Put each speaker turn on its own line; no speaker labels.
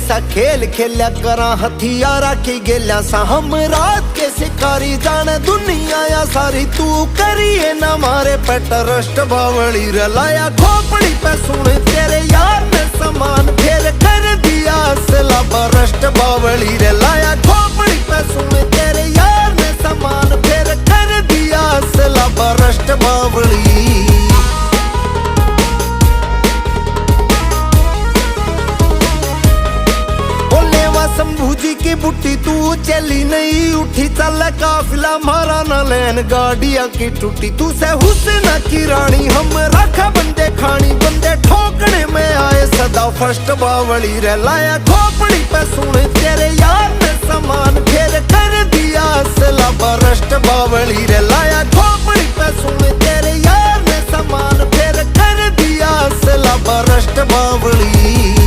सा खेल खेल्या करा हथियारा की गेल्या सा हम रात के शिकारी जाने दुनिया या सारी तू करिए ना मारे पे ट्रस्ट बावली रलाया खोपड़ी पे सुन तेरे यार ने समान फिर कर दिया असला बरस्ट बावली रलाया खोपड़ी पे सुन तेरे यार ने समान फिर कर दिया असला बरस्ट बावली। शंभू जी की बुट्टी तू चली नहीं उठी चल काफिला मारा न लैन गाड़िया की टूटी तू से हुस्न की रानी हम रखा बंदे खानी बंदे ठोकने में आए सदा फर्स्ट बावली रे लाया खोपड़ी पे सुन तेरे यार ने समान फिर कर दिया असला बरस्ट बावली रे लाया खोपड़ी पे सुन तेरे यार ने समान फिर कर दिया असला बरस्ट बावली।